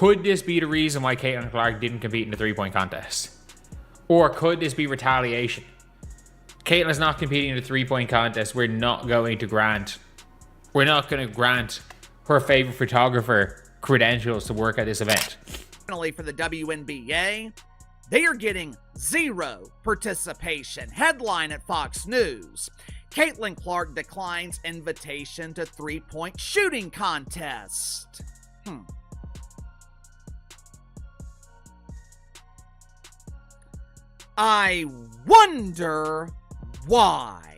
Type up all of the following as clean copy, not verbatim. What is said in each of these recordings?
Could this be the reason why Caitlin Clark didn't compete in the three-point contest? Or could this be retaliation? Caitlin's not competing in the three-point contest. We're not going to grant her favorite photographer credentials to work at this event. Finally, for the WNBA, they are getting zero participation. Headline at Fox News: Caitlin Clark declines invitation to three-point shooting contest. I wonder why.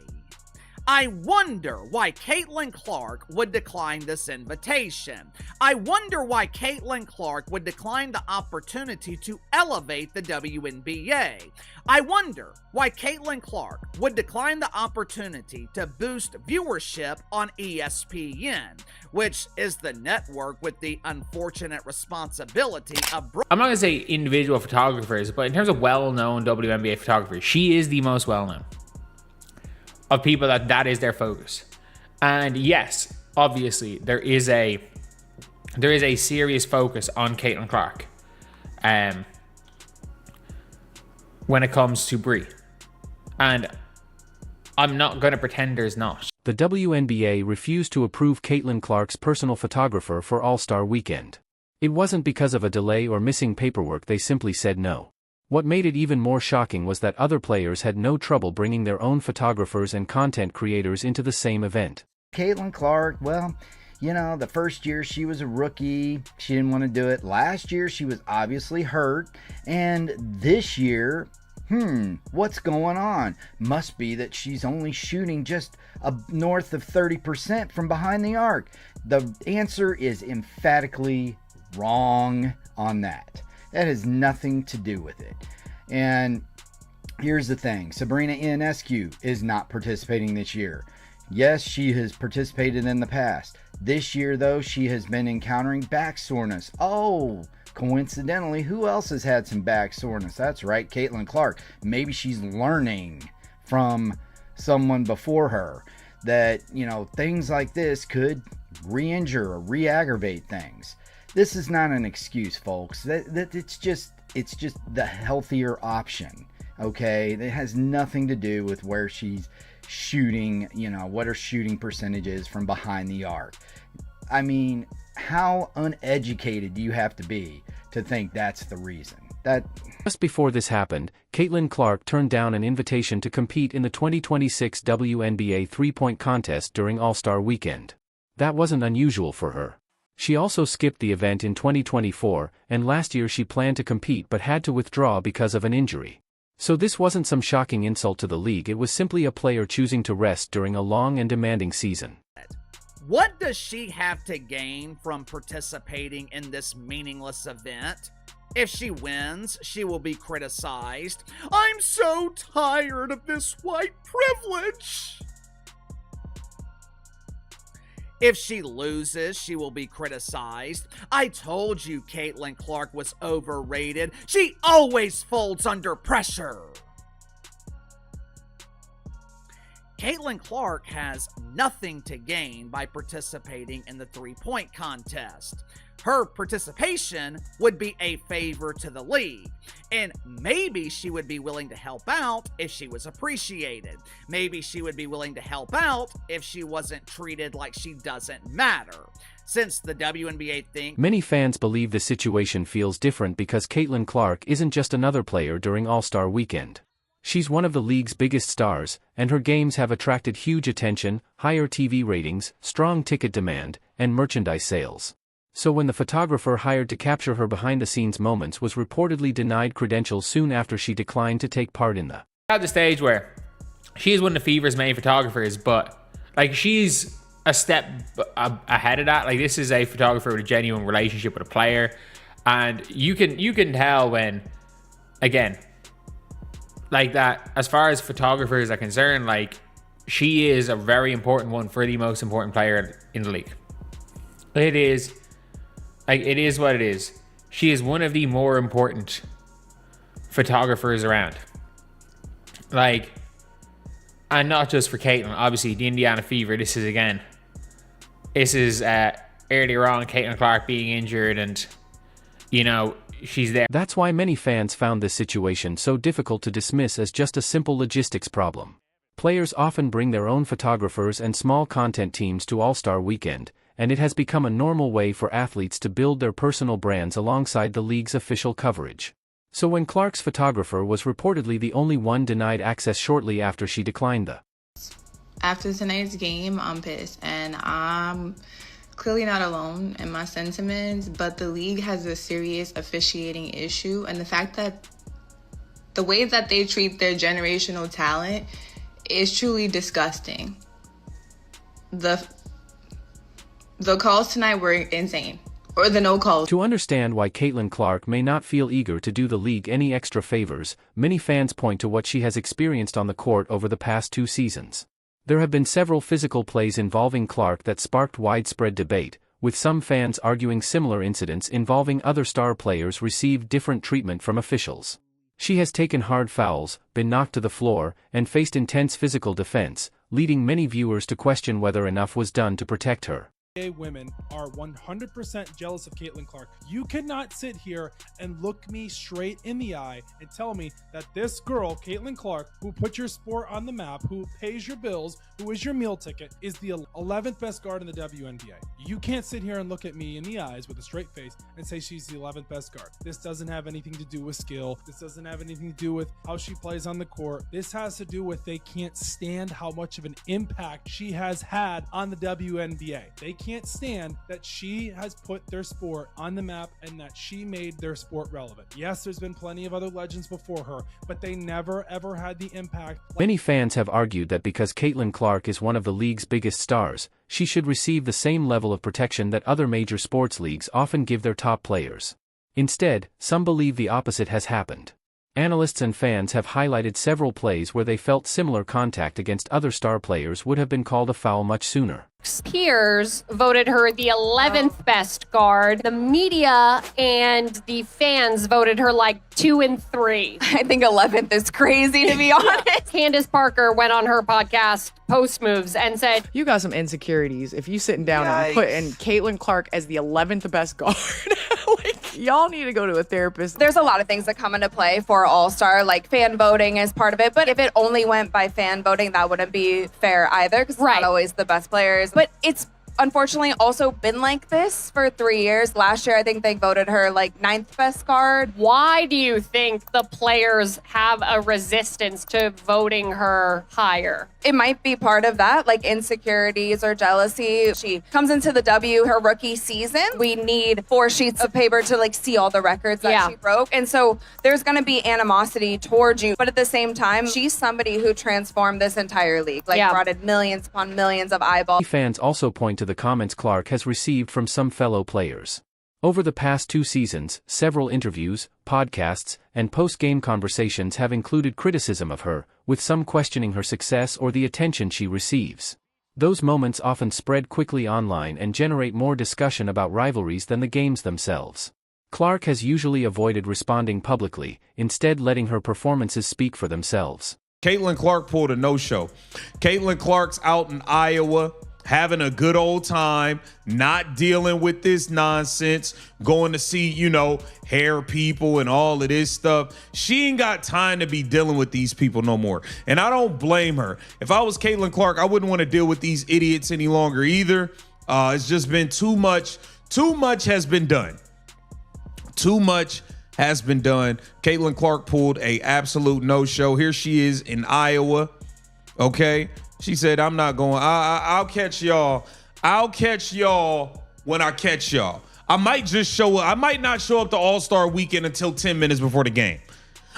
I wonder why Caitlin Clark would decline this invitation. I wonder why Caitlin Clark would decline the opportunity to elevate the WNBA. I wonder why Caitlin Clark would decline the opportunity to boost viewership on ESPN, which is the network with the unfortunate responsibility of... I'm not going to say individual photographers, but in terms of well-known WNBA photographers, she is the most well-known of people that is their focus. And yes, obviously there is a serious focus on Caitlin Clark when it comes to Brie, and I'm not going to pretend there's not. The WNBA refused to approve Caitlin Clark's personal photographer for All-Star Weekend. It wasn't because of a delay or missing paperwork, they simply said no. What made it even more shocking was that other players had no trouble bringing their own photographers and content creators into the same event. Caitlin Clark, well, you know, the first year she was a rookie, she didn't want to do it. Last year she was obviously hurt, and this year, what's going on? Must be that she's only shooting just north of 30% from behind the arc. The answer is emphatically wrong on that. That has nothing to do with it. And here's the thing. Sabrina Ionescu is not participating this year. Yes, she has participated in the past. This year, though, she has been encountering back soreness. Oh, coincidentally, who else has had some back soreness? That's right, Caitlin Clark. Maybe she's learning from someone before her that, you know, things like this could re-injure or re-aggravate things. This is not an excuse, folks. It's just the healthier option, okay? It has nothing to do with where she's shooting, you know, what her shooting percentage is from behind the arc. I mean, how uneducated do you have to be to think that's the reason? Just before this happened, Caitlin Clark turned down an invitation to compete in the 2026 WNBA three-point contest during All-Star Weekend. That wasn't unusual for her. She also skipped the event in 2024, and last year she planned to compete but had to withdraw because of an injury. So this wasn't some shocking insult to the league, it was simply a player choosing to rest during a long and demanding season. What does she have to gain from participating in this meaningless event? If she wins, she will be criticized. I'm so tired of this white privilege. If she loses, she will be criticized. I told you Caitlin Clark was overrated. She always folds under pressure. Caitlin Clark has nothing to gain by participating in the three-point contest. Her participation would be a favor to the league, and maybe she would be willing to help out if she was appreciated. Maybe she would be willing to help out if she wasn't treated like she doesn't matter. Since the WNBA thinks... Many fans believe the situation feels different because Caitlin Clark isn't just another player during All-Star Weekend. She's one of the league's biggest stars, and her games have attracted huge attention, higher TV ratings, strong ticket demand, and merchandise sales. So when the photographer hired to capture her behind-the-scenes moments was reportedly denied credentials soon after she declined to take part in the... At the stage where she's one of the Fever's main photographers, but like she's a step ahead of that. Like this is a photographer with a genuine relationship with a player, and you can tell when, again, like that, as far as photographers are concerned, like she is a very important one for the most important player in the league. It is what it is. She is one of the more important photographers around. Like, and not just for Caitlin. Obviously, the Indiana Fever, this is earlier on Caitlin Clark being injured, and she's there. That's why many fans found this situation so difficult to dismiss as just a simple logistics problem. Players often bring their own photographers and small content teams to All-Star Weekend, and it has become a normal way for athletes to build their personal brands alongside the league's official coverage. So when Clark's photographer was reportedly the only one denied access shortly after she declined the After tonight's game, I'm pissed, and I'm clearly not alone in my sentiments, but the league has a serious officiating issue, and the fact that the way that they treat their generational talent is truly disgusting. The calls tonight were insane. Or the no calls. To understand why Caitlin Clark may not feel eager to do the league any extra favors, many fans point to what she has experienced on the court over the past 2 seasons. There have been several physical plays involving Clark that sparked widespread debate, with some fans arguing similar incidents involving other star players received different treatment from officials. She has taken hard fouls, been knocked to the floor, and faced intense physical defense, leading many viewers to question whether enough was done to protect her. Women are 100% jealous of Caitlin Clark. You cannot sit here and look me straight in the eye and tell me that this girl, Caitlin Clark, who put your sport on the map, who pays your bills, who is your meal ticket, is the 11th best guard in the WNBA. You can't sit here and look at me in the eyes with a straight face and say she's the 11th best guard. This doesn't have anything to do with skill. This doesn't have anything to do with how she plays on the court. This has to do with they can't stand how much of an impact she has had on the WNBA. They can't stand that she has put their sport on the map and that she made their sport relevant. Yes, there's been plenty of other legends before her, but they never ever had the impact. Many fans have argued that because Caitlin Clark is one of the league's biggest stars, she should receive the same level of protection that other major sports leagues often give their top players. Instead, some believe the opposite has happened. Analysts and fans have highlighted several plays where they felt similar contact against other star players would have been called a foul much sooner. Peers voted her the 11th best guard. The media and the fans voted her like 2 and 3. I think 11th is crazy, to be honest. Candace Parker went on her podcast, Post Moves, and said, "You got some insecurities if you sitting down and putting Caitlin Clark as the 11th best guard." Like, y'all need to go to a therapist. There's a lot of things that come into play for All-Star, like fan voting is part of it. But if it only went by fan voting, that wouldn't be fair either, because it's not always the best players. But it's unfortunately also been like this for 3 years. Last year, I think they voted her like 9th best guard. Why do you think the players have a resistance to voting her higher? It might be part of that, like insecurities or jealousy. She comes into the W her rookie season. We need 4 sheets of paper to like see all the records that she broke. And so there's going to be animosity towards you. But at the same time, she's somebody who transformed this entire league, like brought in millions upon millions of eyeballs. Fans also point to the comments Clark has received from some fellow players. Over the past 2 seasons, several interviews, podcasts, and post-game conversations have included criticism of her, with some questioning her success or the attention she receives. Those moments often spread quickly online and generate more discussion about rivalries than the games themselves. Clark has usually avoided responding publicly, instead letting her performances speak for themselves. Caitlin Clark pulled a no-show. Caitlin Clark's out in Iowa, having a good old time, not dealing with this nonsense, going to see, hair people and all of this stuff. She ain't got time to be dealing with these people no more. And I don't blame her. If I was Caitlin Clark, I wouldn't want to deal with these idiots any longer either. It's just been too much. Too much has been done. Too much has been done. Caitlin Clark pulled a absolute no-show. Here she is in Iowa. Okay. She said, I'm not going. I'll catch y'all. I'll catch y'all when I catch y'all. I might just show up. I might not show up to All-Star Weekend until 10 minutes before the game.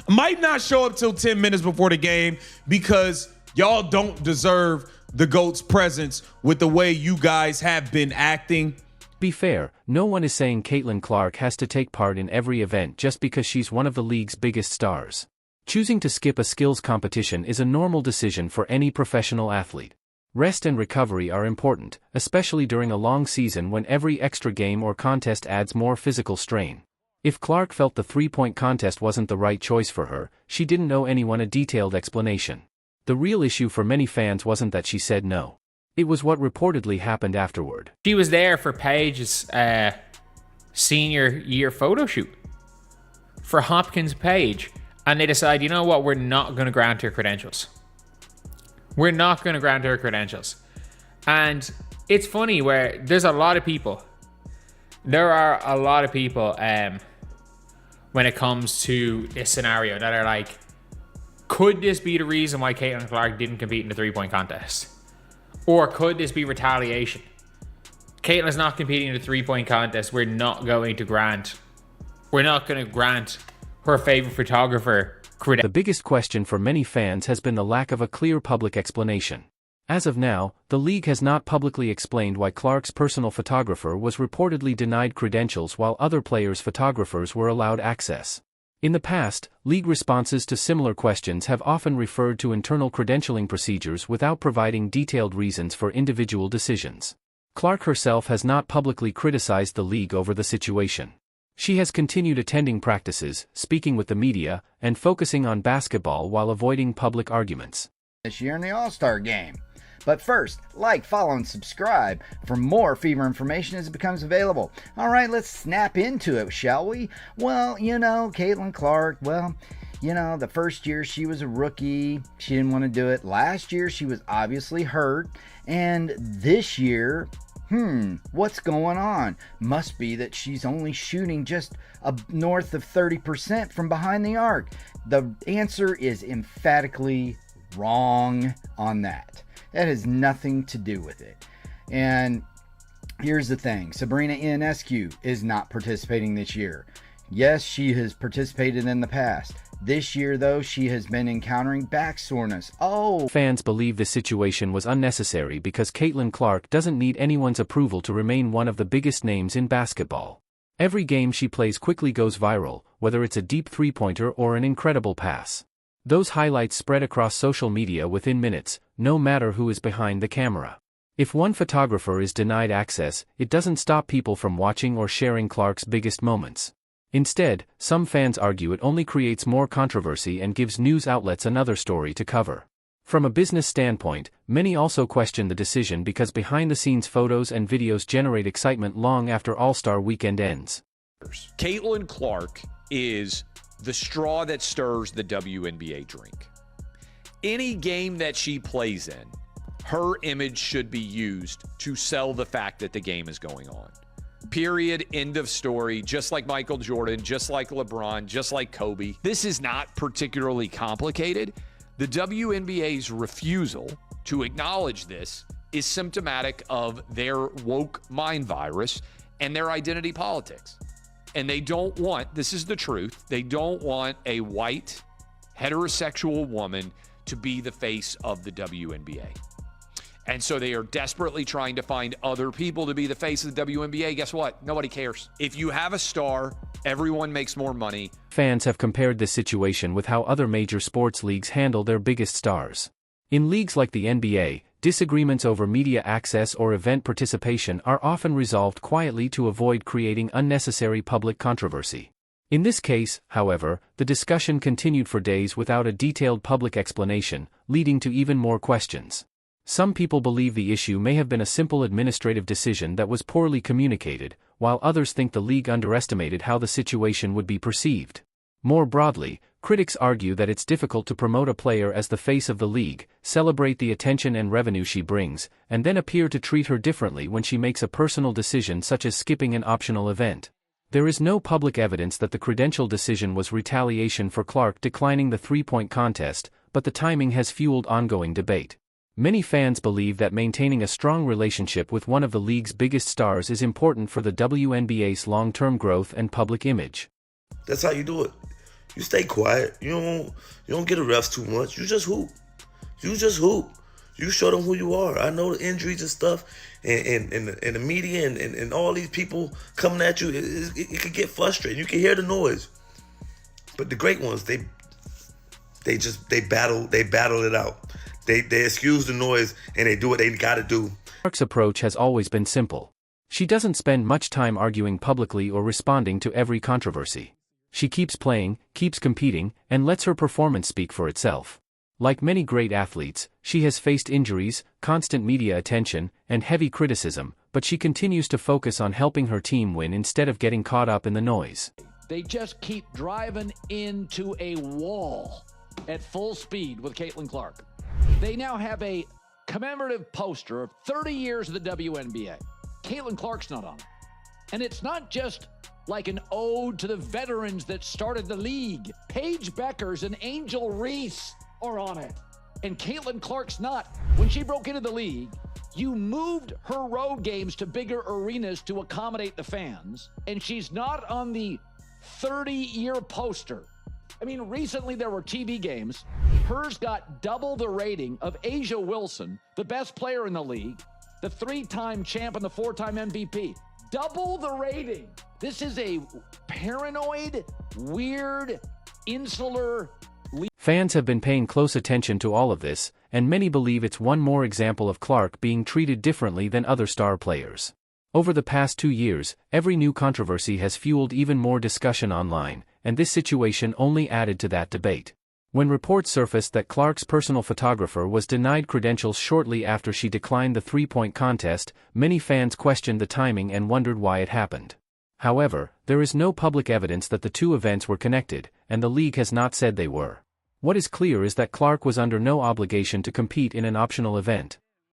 I might not show up till 10 minutes before the game because y'all don't deserve the GOAT's presence with the way you guys have been acting. Be fair, no one is saying Caitlin Clark has to take part in every event just because she's one of the league's biggest stars. Choosing to skip a skills competition is a normal decision for any professional athlete. Rest and recovery are important, especially during a long season when every extra game or contest adds more physical strain. If Clark felt the 3-point contest wasn't the right choice for her, she didn't owe anyone a detailed explanation. The real issue for many fans wasn't that she said no. It was what reportedly happened afterward. She was there for Paige's senior year photo shoot for Hopkins Page, and they decide, you know what, we're not going to grant her credentials. We're not going to grant her credentials. And it's funny where there are a lot of people when it comes to this scenario that are like, could this be the reason why Caitlin Clark didn't compete in the 3-point contest? Or could this be retaliation? Caitlin's not competing in the 3-point contest. We're not going to grant her favorite photographer credentials. The biggest question for many fans has been the lack of a clear public explanation. As of now, the league has not publicly explained why Clark's personal photographer was reportedly denied credentials while other players' photographers were allowed access. In the past, league responses to similar questions have often referred to internal credentialing procedures without providing detailed reasons for individual decisions. Clark herself has not publicly criticized the league over the situation. She has continued attending practices, speaking with the media, and focusing on basketball while avoiding public arguments. This year in the All-Star Game. But first, like, follow, and subscribe for more Fever information as it becomes available. All right, let's snap into it, shall we? Well, Caitlin Clark, the first year she was a rookie. She didn't want to do it. Last year she was obviously hurt. And this year, what's going on? Must be that she's only shooting just north of 30% from behind the arc. The answer is emphatically wrong on that. That has nothing to do with it. And here's the thing. Sabrina Ionescu is not participating this year. Yes, she has participated in the past. This year, though, she has been encountering back soreness. Fans believe this situation was unnecessary because Caitlin Clark doesn't need anyone's approval to remain one of the biggest names in basketball. Every game she plays quickly goes viral, whether it's a deep three-pointer or an incredible pass. Those highlights spread across social media within minutes, no matter who is behind the camera. If one photographer is denied access, it doesn't stop people from watching or sharing Clark's biggest moments. Instead, some fans argue it only creates more controversy and gives news outlets another story to cover. From a business standpoint, many also question the decision because behind-the-scenes photos and videos generate excitement long after All-Star Weekend ends. Caitlin Clark is the straw that stirs the WNBA drink. Any game that she plays in, her image should be used to sell the fact that the game is going on. Period. End of story. Just like Michael Jordan, just like LeBron, just like Kobe. This is not particularly complicated. The WNBA's refusal to acknowledge this is symptomatic of their woke mind virus and their identity politics. And they don't want, this is the truth, they don't want a white, heterosexual woman to be the face of the WNBA. And so they are desperately trying to find other people to be the face of the WNBA. Guess what? Nobody cares. If you have a star, everyone makes more money. Fans have compared this situation with how other major sports leagues handle their biggest stars. In leagues like the NBA, disagreements over media access or event participation are often resolved quietly to avoid creating unnecessary public controversy. In this case, however, the discussion continued for days without a detailed public explanation, leading to even more questions. Some people believe the issue may have been a simple administrative decision that was poorly communicated, while others think the league underestimated how the situation would be perceived. More broadly, critics argue that it's difficult to promote a player as the face of the league, celebrate the attention and revenue she brings, and then appear to treat her differently when she makes a personal decision such as skipping an optional event. There is no public evidence that the credential decision was retaliation for Clark declining the three-point contest, but the timing has fueled ongoing debate. Many fans believe that maintaining a strong relationship with one of the league's biggest stars is important for the WNBA's long-term growth and public image. That's how you do it. You stay quiet. You don't get the refs too much. You just hoop. You show them who you are. I know the injuries and stuff, and the media and all these people coming at you. It could get frustrating. You can hear the noise, but the great ones, they battle it out. They excuse the noise and they do what they got to do. Clark's approach has always been simple. She doesn't spend much time arguing publicly or responding to every controversy. She keeps playing, keeps competing, and lets her performance speak for itself. Like many great athletes, she has faced injuries, constant media attention, and heavy criticism, but she continues to focus on helping her team win instead of getting caught up in the noise. They just keep driving into a wall at full speed with Caitlin Clark. They now have a commemorative poster of 30 years of the WNBA. Caitlin Clark's not on it. And it's not just like an ode to the veterans that started the league. Paige Beckers and Angel Reese are on it. And Caitlin Clark's not. When she broke into the league, you moved her road games to bigger arenas to accommodate the fans. And she's not on the 30-year poster. I mean, recently there were TV games. Hers got double the rating of Asia Wilson, the best player in the league, the 3-time champ and the 4-time MVP. Double the rating. This is a paranoid, weird, insular league. Fans have been paying close attention to all of this, and many believe it's one more example of Clark being treated differently than other star players. Over the past 2 years, every new controversy has fueled even more discussion online, and this situation only added to that debate. When reports surfaced that Clark's personal photographer was denied credentials shortly after she declined the three-point contest, many fans questioned the timing and wondered why it happened. However, there is no public evidence that the two events were connected, and the league has not said they were. What is clear is that Clark was under no obligation to compete in an optional event.